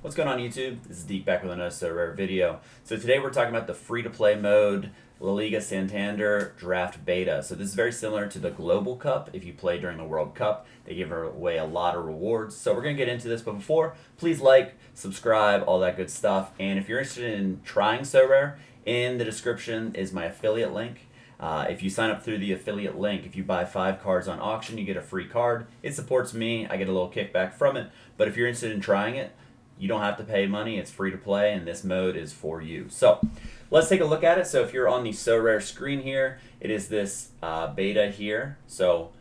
What's going on YouTube? This is Deke back with another Sorare video. So today we're talking about the free-to-play mode, La Liga Santander Draft Beta. So this is very similar to the Global Cup. If you play during the World Cup, they give away a lot of rewards. So we're going to get into this, but before, please like, subscribe, all that good stuff. And if you're interested in trying Sorare, in the description is my affiliate link. If you sign up through the affiliate link, if you buy 5 cards on auction, you get a free card. It supports me. I get a little kickback from it. But if you're interested in trying it, you don't have to pay money. It's free to play, and this mode is for you. So let's take a look at it. So if you're on the Sorare screen here, it is this beta here. So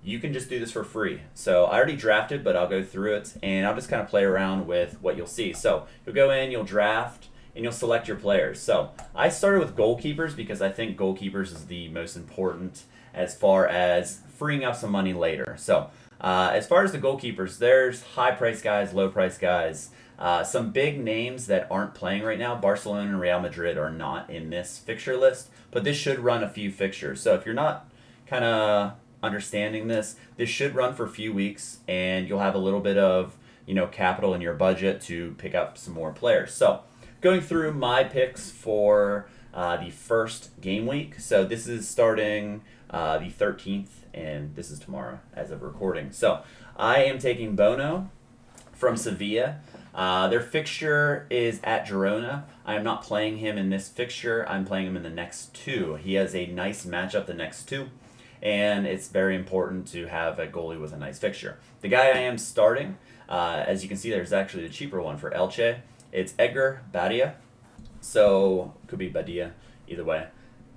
you can just do this for free. So I already drafted, but I'll go through it, and I'll just kind of play around with what you'll see. So you'll go in, you'll draft, and you'll select your players. So I started with goalkeepers because I think goalkeepers is the most important as far as freeing up some money later. So as far as the goalkeepers, there's high price guys, low price guys. Some big names that aren't playing right now. Barcelona and Real Madrid are not in this fixture list, but this should run a few fixtures. So if you're not kind of understanding this, this should run for a few weeks, and you'll have a little bit of capital in your budget to pick up some more players. So going through my picks for the first game week. So this is starting the 13th, and this is tomorrow as of recording. So I am taking Bono from Sevilla. Their fixture is at Girona. I am not playing him in this fixture. I'm playing him in the next two. He has a nice matchup the next two, and it's very important to have a goalie with a nice fixture. The guy I am starting, as you can see, there's actually the cheaper one for Elche. It's Edgar Badia. So, could be Badia, either way.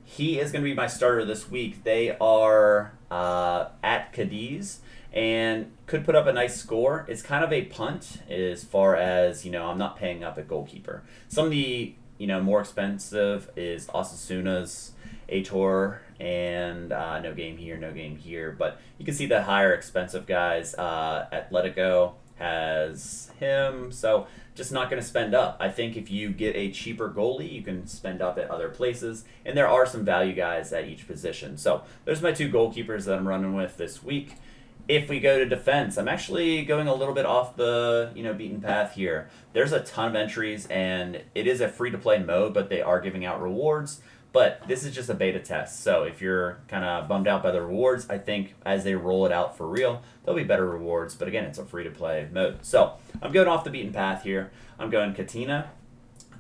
He is going to be my starter this week. They are at Cadiz and could put up a nice score. It's kind of a punt as far as, I'm not paying up at goalkeeper. Some of the, more expensive is Osasuna's Aitor, and no game here, no game here. But you can see the higher expensive guys. Atletico has him, so just not going to spend up. I think if you get a cheaper goalie, you can spend up at other places, and there are some value guys at each position. So there's my two goalkeepers that I'm running with this week. If we go to defense, I'm actually going a little bit off the beaten path here. There's a ton of entries, and it is a free-to-play mode, but they are giving out rewards. But this is just a beta test, so if you're kind of bummed out by the rewards, I think as they roll it out for real, there'll be better rewards. But again, it's a free-to-play mode. So I'm going off the beaten path here. I'm going Katina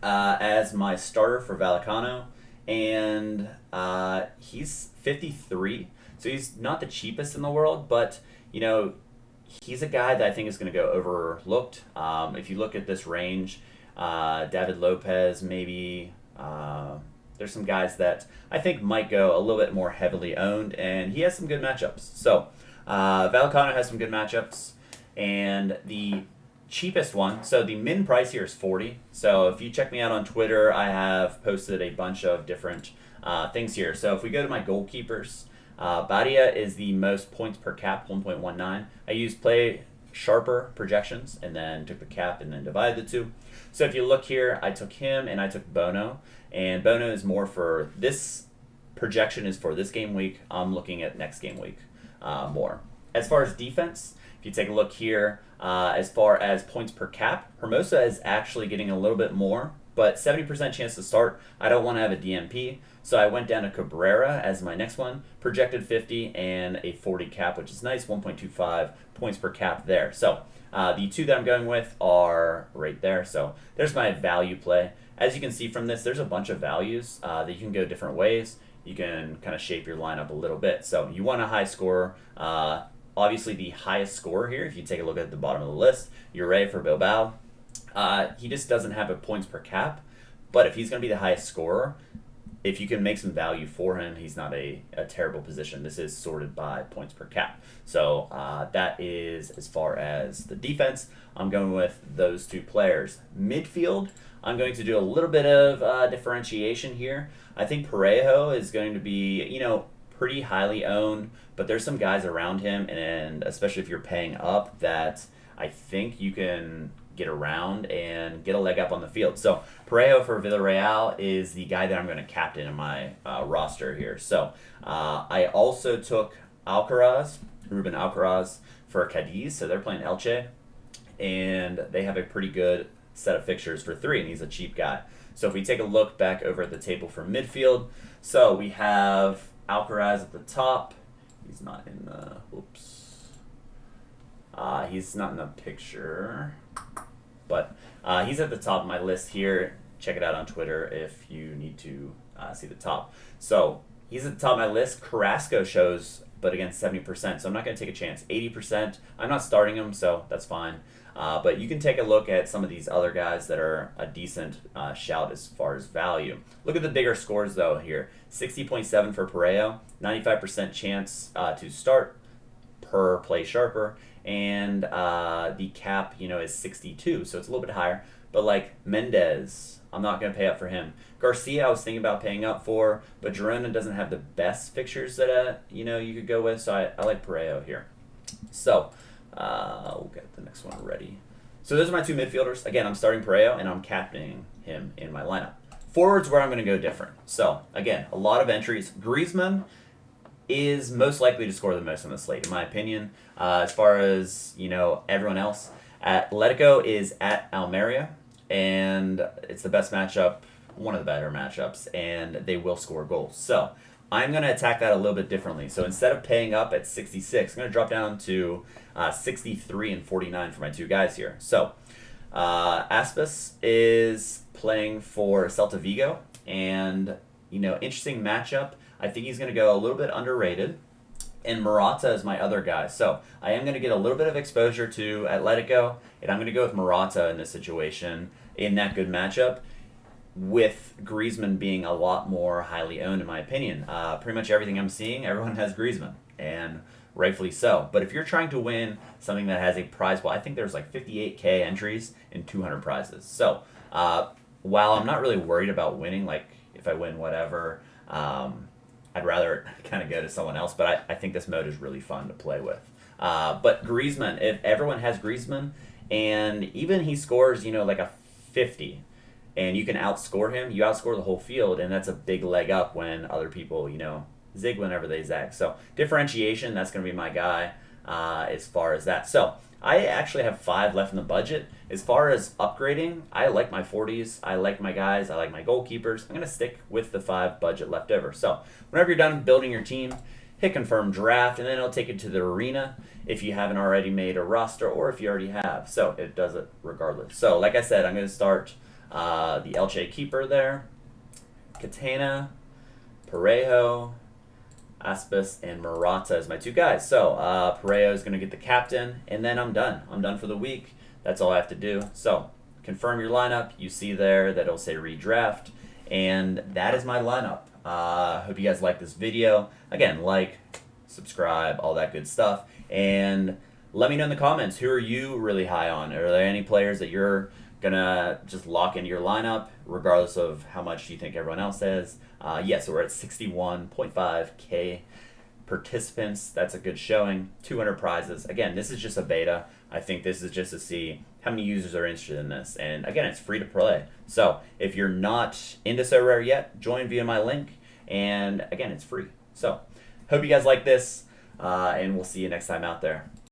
as my starter for Vallecano, and he's 53, so he's not the cheapest in the world, but he's a guy that I think is going to go overlooked. If you look at this range, David Lopez, maybe. There's some guys that I think might go a little bit more heavily owned, and he has some good matchups. So Vallecano has some good matchups, and the cheapest one, so the min price here is 40. So if you check me out on Twitter, I have posted a bunch of different things here. So if we go to my goalkeepers, Badia is the most points per cap, 1.19. I used play sharper projections and then took the cap and then divided the two. So if you look here, I took him and I took Bono, and Bono is more for this projection is for this game week. I'm looking at next game week more. As far as defense, if you take a look here, as far as points per cap, Hermosa is actually getting a little bit more, but 70% chance to start. I don't want to have a DMP, so I went down to Cabrera as my next one, projected 50 and a 40 cap, which is nice, 1.25 points per cap there. So the two that I'm going with are right there. So there's my value play. As you can see from this, there's a bunch of values that you can go different ways. You can kind of shape your lineup a little bit. So you want a high scorer. Obviously, the highest scorer here, if you take a look at the bottom of the list, Ure for Bilbao. He just doesn't have a points per cap, but if he's going to be the highest scorer, if you can make some value for him, he's not a terrible position. This is sorted by points per cap. So that is as far as the defense. I'm going with those two players. Midfield, I'm going to do a little bit of differentiation here. I think Parejo is going to be, pretty highly owned, but there's some guys around him, and especially if you're paying up, that I think you can get around and get a leg up on the field. So Parejo for Villarreal is the guy that I'm going to captain in my roster here. So I also took Ruben Alcaraz for Cadiz. So they're playing Elche, and they have a pretty good set of fixtures for 3, and he's a cheap guy. So if we take a look back over at the table for midfield, so we have Alcaraz at the top. He's not in the, he's not in the picture, but he's at the top of my list here. Check it out on Twitter if you need to see the top. So he's at the top of my list. Carrasco shows, but again, 70%, so I'm not going to take a chance. 80%, I'm not starting him, so that's fine. But you can take a look at some of these other guys that are a decent shout as far as value. Look at the bigger scores, though, here. 60.7 for Pareo, 95% chance to start per play sharper, and the cap, is 62, so it's a little bit higher. But like Mendez, I'm not going to pay up for him. Garcia, I was thinking about paying up for, but Girona doesn't have the best fixtures that you could go with, so I like Pareo here. So we'll get the next one ready. So those are my 2 midfielders. Again, I'm starting Pareo, and I'm captaining him in my lineup. Forwards, where I'm going to go different. So again, a lot of entries. Griezmann is most likely to score the most on the slate, in my opinion. As far as everyone else, Atletico is at Almeria, and it's the best matchup, one of the better matchups, and they will score goals. So I'm going to attack that a little bit differently. So instead of paying up at 66, I'm going to drop down to 63 and 49 for my 2 guys here. So Aspas is playing for Celta Vigo, and interesting matchup. I think he's going to go a little bit underrated. And Morata is my other guy. So I am going to get a little bit of exposure to Atletico, and I'm going to go with Morata in this situation, in that good matchup, with Griezmann being a lot more highly owned, in my opinion. Pretty much everything I'm seeing, everyone has Griezmann, and rightfully so. But if you're trying to win something that has a prize pool, I think there's like 58K entries and 200 prizes. So while I'm not really worried about winning, like if I win whatever, I'd rather kind of go to someone else, but I think this mode is really fun to play with. But Griezmann, if everyone has Griezmann, and even he scores, like a 50, and you can outscore him, you outscore the whole field, and that's a big leg up when other people, zig whenever they zag. So differentiation, that's going to be my guy as far as that. So I actually have 5 left in the budget. As far as upgrading, I like my 40s, I like my guys, I like my goalkeepers. I'm going to stick with the 5 budget left over. So whenever you're done building your team, hit confirm draft, and then it'll take you to the arena if you haven't already made a roster, or if you already have. So it does it regardless. So like I said, I'm going to start the Elche keeper there, Catena, Parejo, Aspas, and Morata as my 2 guys. So Parejo is going to get the captain, and then I'm done. I'm done for the week. That's all I have to do. So confirm your lineup. You see there that it'll say redraft, and that is my lineup. Hope you guys like this video. Again, like, subscribe, all that good stuff, and let me know in the comments, who are you really high on? Are there any players that you're gonna just lock into your lineup regardless of how much you think everyone else is? So we're at 61.5k participants. That's a good showing. 200 prizes. Again, this is just a beta. I think this is just to see how many users are interested in this, and again, it's free to play. So if you're not into Sorare yet, join via my link, and again, it's free. So hope you guys like this, and we'll see you next time out there.